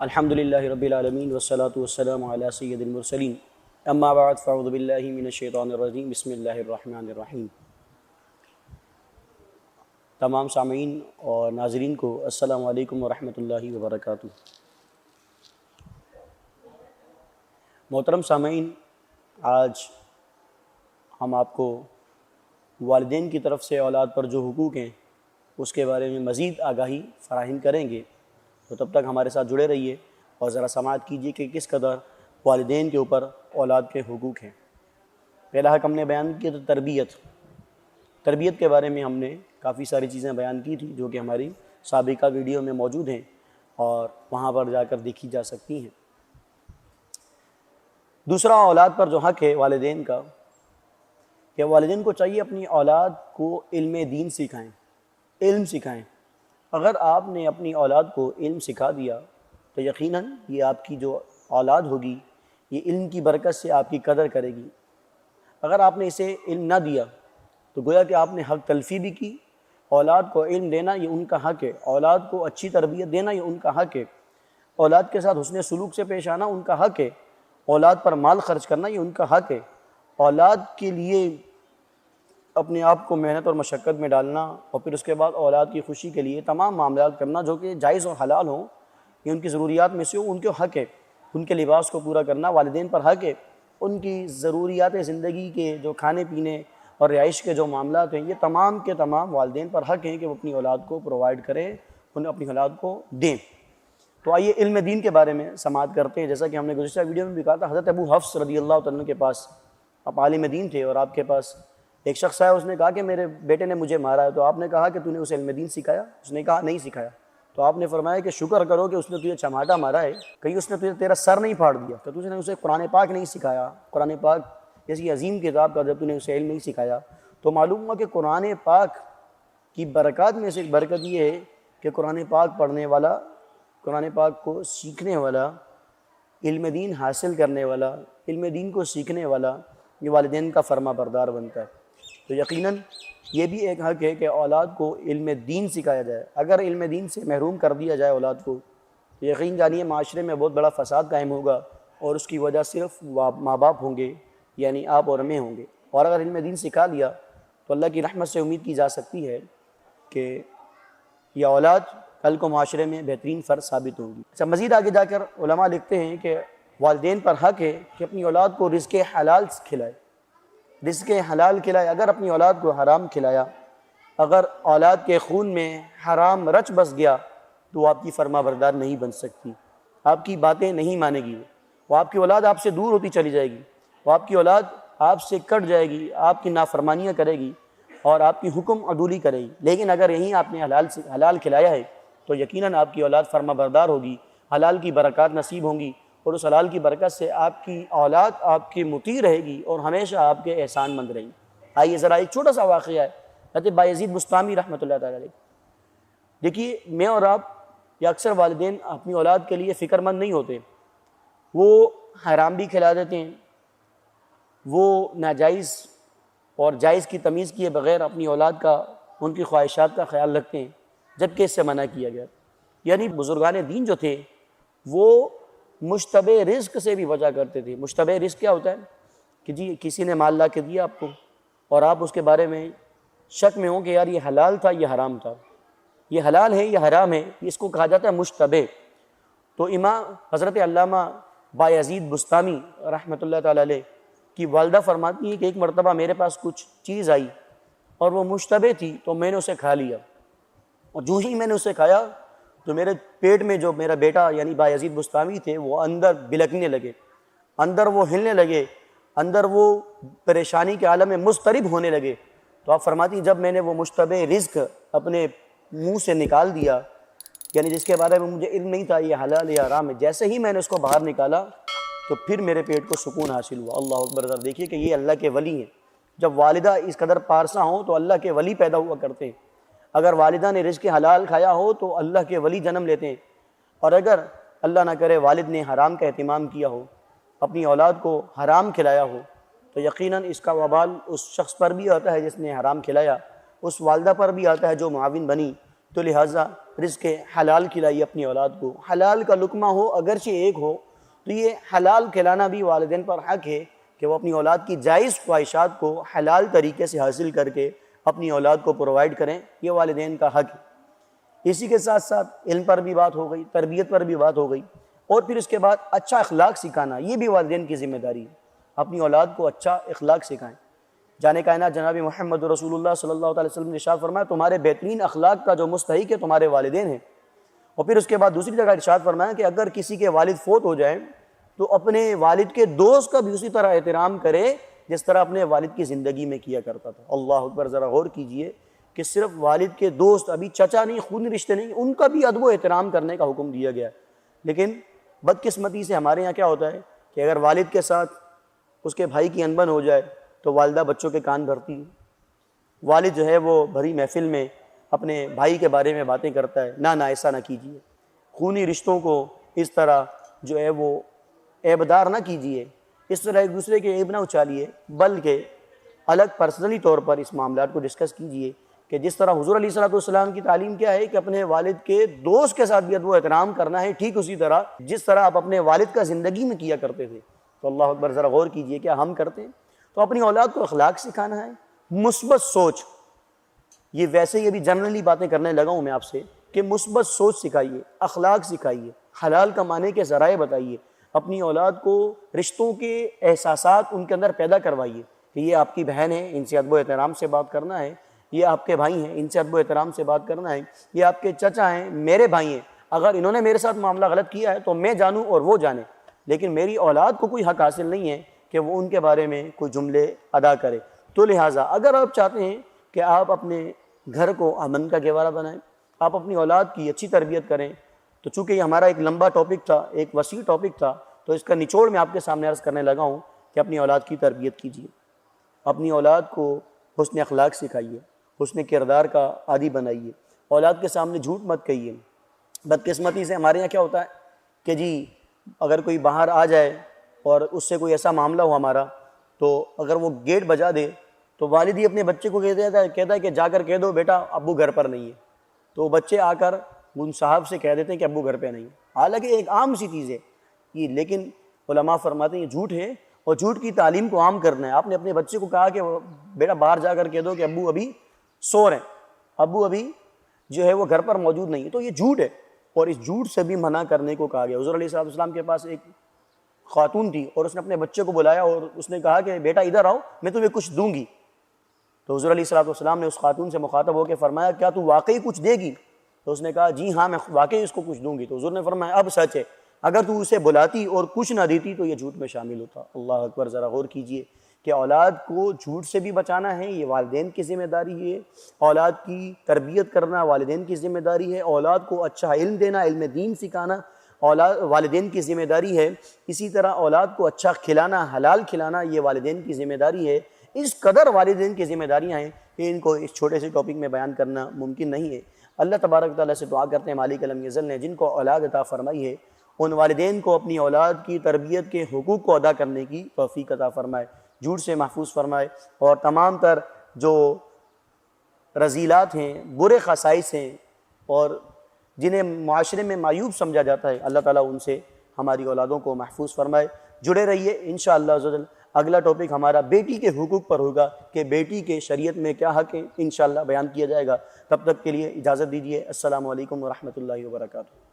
الحمد للہ رب العالمین والصلاة والسلام علی سید المرسلین اما بعد فاعوذ باللہ من الشیطان الرجیم بسم اللہ الرحمن الرحیم۔ تمام سامعین اور ناظرین کو السلام علیکم ورحمۃ اللہ وبرکاتہ۔ محترم سامعین، آج ہم آپ کو والدین کی طرف سے اولاد پر جو حقوق ہیں اس کے بارے میں مزید آگاہی فراہم کریں گے، تو تب تک ہمارے ساتھ جڑے رہیے اور ذرا سماعت کیجیے کہ کس قدر والدین کے اوپر اولاد کے حقوق ہیں۔ پہلا حق ہم نے بیان کیا تھا تربیت کے بارے میں ہم نے کافی ساری چیزیں بیان کی تھی جو کہ ہماری سابقہ ویڈیو میں موجود ہیں اور وہاں پر جا کر دیکھی جا سکتی ہیں۔ دوسرا اولاد پر جو حق ہے والدین کا، کہ والدین کو چاہیے اپنی اولاد کو علم دین سکھائیں۔ اگر آپ نے اپنی اولاد کو علم سکھا دیا تو یقیناً یہ آپ کی جو اولاد ہوگی یہ علم کی برکت سے آپ کی قدر کرے گی۔ اگر آپ نے اسے علم نہ دیا تو گویا کہ آپ نے حق تلفی بھی کی۔ اولاد کو علم دینا یہ ان کا حق ہے، اولاد کو اچھی تربیت دینا یہ ان کا حق ہے، اولاد کے ساتھ حسن سلوک سے پیش آنا ان کا حق ہے، اولاد پر مال خرچ کرنا یہ ان کا حق ہے، اولاد کے لیے اپنے آپ کو محنت اور مشقت میں ڈالنا اور پھر اس کے بعد اولاد کی خوشی کے لیے تمام معاملات کرنا جو کہ جائز اور حلال ہوں، یہ ان کی ضروریات میں سے ہو، ان کے حق ہے۔ ان کے لباس کو پورا کرنا والدین پر حق ہے، ان کی ضروریات زندگی کے جو کھانے پینے اور رہائش کے جو معاملات ہیں یہ تمام کے تمام والدین پر حق ہیں کہ وہ اپنی اولاد کو پرووائڈ کریں، انہیں اپنی اولاد کو دیں۔ تو آئیے علم دین کے بارے میں سماعت کرتے ہیں۔ جیسا کہ ہم نے گزشتہ ویڈیو میں بھی کہا تھا، حضرت ابو حفص رضی اللہ تعالیٰ عنہ کے پاس، آپ عالم دین تھے اور آپ کے پاس ایک شخص آیا، اس نے کہا کہ میرے بیٹے نے مجھے مارا ہے، تو آپ نے کہا کہ تو نے اسے علم دین سکھایا؟ اس نے کہا نہیں سکھایا۔ تو آپ نے فرمایا کہ شکر کرو کہ اس نے تجھے چماٹا مارا ہے، کہیں اس نے تیرا سر نہیں پھاڑ دیا، کہ تجھے نے اسے قرآن پاک نہیں سکھایا، قرآن پاک جیسی عظیم کتاب کا جب تو نے اسے علم نہیں سکھایا۔ تو معلوم ہوا کہ قرآن پاک کی برکات میں سے ایک برکت یہ ہے کہ قرآن پاک پڑھنے والا، قرآن پاک کو سیکھنے والا، علم دین حاصل کرنے والا، علم دین کو سیکھنے والا یہ والدین کا فرما بردار بنتا ہے۔ تو یقیناً یہ بھی ایک حق ہے کہ اولاد کو علم دین سکھایا جائے۔ اگر علم دین سے محروم کر دیا جائے اولاد کو تو یقین جانیے معاشرے میں بہت بڑا فساد قائم ہوگا اور اس کی وجہ صرف ماں باپ ہوں گے، یعنی آپ اور میں ہوں گے۔ اور اگر علم دین سکھا لیا تو اللہ کی رحمت سے امید کی جا سکتی ہے کہ یہ اولاد کل کو معاشرے میں بہترین فرد ثابت ہوگی۔ اچھا، مزید آگے جا کر علماء لکھتے ہیں کہ والدین پر حق ہے کہ اپنی اولاد کو رزق حلال کھلائے، رزق حلال کھلائے۔ اگر اپنی اولاد کو حرام کھلایا، اگر اولاد کے خون میں حرام رچ بس گیا تو وہ آپ کی فرما بردار نہیں بن سکتی، آپ کی باتیں نہیں مانے گی، وہ آپ کی اولاد آپ سے دور ہوتی چلی جائے گی، وہ آپ کی اولاد آپ سے کٹ جائے گی، آپ کی نافرمانیاں کرے گی اور آپ کی حکم عدولی کرے گی۔ لیکن اگر یہیں آپ نے حلال کھلایا ہے تو یقیناً آپ کی اولاد فرما بردار ہوگی، حلال کی برکات نصیب ہوں گی اور اس حلال کی برکت سے آپ کی اولاد آپ کی مطیع رہے گی اور ہمیشہ آپ کے احسان مند رہے گی۔ آئیے ذرا ایک چھوٹا سا واقعہ ہے حضرت بایزید بسطامی رحمۃ اللہ تعالیٰ علیہ۔ دیکھیے، میں اور آپ یا اکثر والدین اپنی اولاد کے لیے فکر مند نہیں ہوتے، وہ حرام بھی کھلا دیتے ہیں، وہ ناجائز اور جائز کی تمیز کیے بغیر اپنی اولاد کا، ان کی خواہشات کا خیال رکھتے ہیں، جبکہ اس سے منع کیا گیا۔ یعنی بزرگان دین جو تھے وہ مشتبہ رزق سے بھی بچا کرتے تھے۔ مشتبہ رزق کیا ہوتا ہے؟ کہ جی کسی نے مال لا کے دیا آپ کو اور آپ اس کے بارے میں شک میں ہوں کہ یار یہ حلال تھا یہ حرام تھا، یہ حلال ہے یہ حرام ہے، اس کو کہا جاتا ہے مشتبہ۔ تو امام حضرت علامہ بایزید بسطامی رحمۃ اللہ تعالیٰ علیہ کی والدہ فرماتی ہیں کہ ایک مرتبہ میرے پاس کچھ چیز آئی اور وہ مشتبہ تھی تو میں نے اسے کھا لیا، اور جو ہی میں نے اسے کھایا تو میرے پیٹ میں جو میرا بیٹا یعنی بایزید بسطامی تھے وہ اندر بلکنے لگے، اندر وہ ہلنے لگے، اندر وہ پریشانی کے عالم میں مضطرب ہونے لگے۔ تو آپ فرماتی جب میں نے وہ مشتبہ رزق اپنے منہ سے نکال دیا، یعنی جس کے بارے میں مجھے علم نہیں تھا یہ حلال یا حرام ہے، جیسے ہی میں نے اس کو باہر نکالا تو پھر میرے پیٹ کو سکون حاصل ہوا۔ اللہ اکبر! ذرا دیکھیے کہ یہ اللہ کے ولی ہیں۔ جب والدہ اس قدر پارسا ہوں تو اللہ کے ولی پیدا ہوا کرتے ہیں۔ اگر والدہ نے رزق حلال کھایا ہو تو اللہ کے ولی جنم لیتے ہیں، اور اگر اللہ نہ کرے والد نے حرام کا اہتمام کیا ہو، اپنی اولاد کو حرام کھلایا ہو، تو یقیناً اس کا وبال اس شخص پر بھی آتا ہے جس نے حرام کھلایا، اس والدہ پر بھی آتا ہے جو معاون بنی۔ تو لہٰذا رزق حلال کھلائیے اپنی اولاد کو، حلال کا لقمہ ہو اگرچہ ایک ہو تو یہ حلال کھلانا بھی والدین پر حق ہے کہ وہ اپنی اولاد کی جائز خواہشات کو حلال طریقے سے حاصل کر کے اپنی اولاد کو پرووائڈ کریں، یہ والدین کا حق ہے۔ اسی کے ساتھ ساتھ علم پر بھی بات ہو گئی، تربیت پر بھی بات ہو گئی، اور پھر اس کے بعد اچھا اخلاق سکھانا، یہ بھی والدین کی ذمہ داری ہے، اپنی اولاد کو اچھا اخلاق سکھائیں۔ جان کائنات جناب محمد رسول اللہ صلی اللہ علیہ وسلم نے ارشاد فرمایا تمہارے بہترین اخلاق کا جو مستحق ہے تمہارے والدین ہیں۔ اور پھر اس کے بعد دوسری جگہ ارشاد فرمایا کہ اگر کسی کے والد فوت ہو جائیں تو اپنے والد کے دوست کا بھی اسی طرح احترام کرے جس طرح اپنے والد کی زندگی میں کیا کرتا تھا۔ اللہ اکبر، ذرا غور کیجئے کہ صرف والد کے دوست، ابھی چچا نہیں، خونی رشتے نہیں، ان کا بھی ادب و احترام کرنے کا حکم دیا گیا ہے۔ لیکن بدقسمتی سے ہمارے یہاں کیا ہوتا ہے کہ اگر والد کے ساتھ اس کے بھائی کی انبن ہو جائے تو والدہ بچوں کے کان بھرتی ہے، والد جو ہے وہ بھری محفل میں اپنے بھائی کے بارے میں باتیں کرتا ہے، نہ ایسا نہ کیجیے، خونی رشتوں کو اس طرح جو ہے وہ عیبدار نہ کیجیے، اس طرح ایک دوسرے کے عیب نہ اچھالیے، بلکہ الگ پرسنلی طور پر اس معاملات کو ڈسکس کیجیے کہ جس طرح حضور علیہ السلام کی تعلیم کیا ہے کہ اپنے والد کے دوست کے ساتھ بھی ادب و احترام کرنا ہے، ٹھیک اسی طرح جس طرح آپ اپنے والد کا زندگی میں کیا کرتے تھے۔ تو اللہ اکبر، ذرا غور کیجیے کیا ہم کرتے ہیں؟ تو اپنی اولاد کو اخلاق سکھانا ہے، مثبت سوچ، یہ ویسے یہ بھی جنرلی باتیں کرنے لگا ہوں میں آپ سے کہ مثبت سوچ سکھائیے، اخلاق سکھائیے، حلال کمانے کے ذرائع بتائیے، اپنی اولاد کو رشتوں کے احساسات ان کے اندر پیدا کروائیے کہ یہ آپ کی بہن ہے، ان سے ادب و احترام سے بات کرنا ہے، یہ آپ کے بھائی ہیں، ان سے ادب و احترام سے بات کرنا ہے، یہ آپ کے چچا ہیں، میرے بھائی ہیں، اگر انہوں نے میرے ساتھ معاملہ غلط کیا ہے تو میں جانوں اور وہ جانے، لیکن میری اولاد کو کوئی حق حاصل نہیں ہے کہ وہ ان کے بارے میں کوئی جملے ادا کرے۔ تو لہٰذا اگر آپ چاہتے ہیں کہ آپ اپنے گھر کو امن کا گہوارہ بنائیں، آپ اپنی اولاد کی اچھی تربیت کریں، تو چونکہ یہ ہمارا ایک لمبا ٹاپک تھا، ایک وسیع ٹاپک تھا، تو اس کا نچوڑ میں آپ کے سامنے عرض کرنے لگا ہوں کہ اپنی اولاد کی تربیت کیجیے، اپنی اولاد کو حسن اخلاق سکھائیے، حسن کردار کا عادی بنائیے، اولاد کے سامنے جھوٹ مت کہیے۔ بدقسمتی سے ہمارے یہاں کیا ہوتا ہے کہ جی اگر کوئی باہر آ جائے اور اس سے کوئی ایسا معاملہ ہو ہمارا، تو اگر وہ گیٹ بجا دے تو والد ہی اپنے بچے کو کہتا ہے کہ جا کر کہہ دو بیٹا ابو گھر پر نہیں ہے، تو بچے آ کر ان صاحب سے کہہ دیتے ہیں کہ ابو گھر پہ نہیں ہے، حالانکہ ایک عام سی چیز ہے یہ، لیکن علماء فرماتے ہیں یہ جھوٹ ہے، اور جھوٹ کی تعلیم کو عام کرنا ہے۔ آپ نے اپنے بچے کو کہا کہ بیٹا باہر جا کر کہہ دو کہ ابو ابھی سو رہے ہیں، ابو ابھی جو ہے وہ گھر پر موجود نہیں ہے، تو یہ جھوٹ ہے، اور اس جھوٹ سے بھی منع کرنے کو کہا گیا۔ حضور علیہ السلام کے پاس ایک خاتون تھی اور اس نے اپنے بچے کو بلایا اور اس نے کہا کہ بیٹا ادھر آؤ میں تمہیں کچھ دوں گی، تو حضور علیہ السلام نے اس خاتون سے مخاطب ہو کے فرمایا کیا تو واقعی کچھ دے گی؟ تو اس نے کہا جی ہاں میں واقعی اس کو کچھ دوں گی۔ تو حضور نے فرمایا اب سچ ہے، اگر تو اسے بلاتی اور کچھ نہ دیتی تو یہ جھوٹ میں شامل ہوتا۔ اللہ اکبر، ذرا غور کیجئے کہ اولاد کو جھوٹ سے بھی بچانا ہے، یہ والدین کی ذمہ داری ہے، اولاد کی تربیت کرنا والدین کی ذمہ داری ہے، اولاد کو اچھا علم دینا، علم دین سکھانا والدین کی ذمہ داری ہے، اسی طرح اولاد کو اچھا کھلانا، حلال کھلانا یہ والدین کی ذمہ داری ہے۔ اس قدر والدین کی ذمہ داریاں ہیں کہ ان کو اس چھوٹے سے ٹاپک میں بیان کرنا ممکن نہیں ہے۔ اللہ تبارک تعالیٰ سے دعا کرتے ہیں مالک علم یزل نے جن کو اولاد عطا فرمائی ہے ان والدین کو اپنی اولاد کی تربیت کے حقوق کو ادا کرنے کی توفیق عطا فرمائے، جھوٹ سے محفوظ فرمائے، اور تمام تر جو رذیلات ہیں، برے خصائص ہیں اور جنہیں معاشرے میں معیوب سمجھا جاتا ہے، اللہ تعالیٰ ان سے ہماری اولادوں کو محفوظ فرمائے۔ جڑے رہیے انشاءاللہ عز و جل۔ اگلا ٹاپک ہمارا بیٹی کے حقوق پر ہوگا کہ بیٹی کے شریعت میں کیا حق ہیں، انشاءاللہ بیان کیا جائے گا۔ تب تک کے لیے اجازت دیجیے۔ السلام علیکم ورحمۃ اللہ وبرکاتہ۔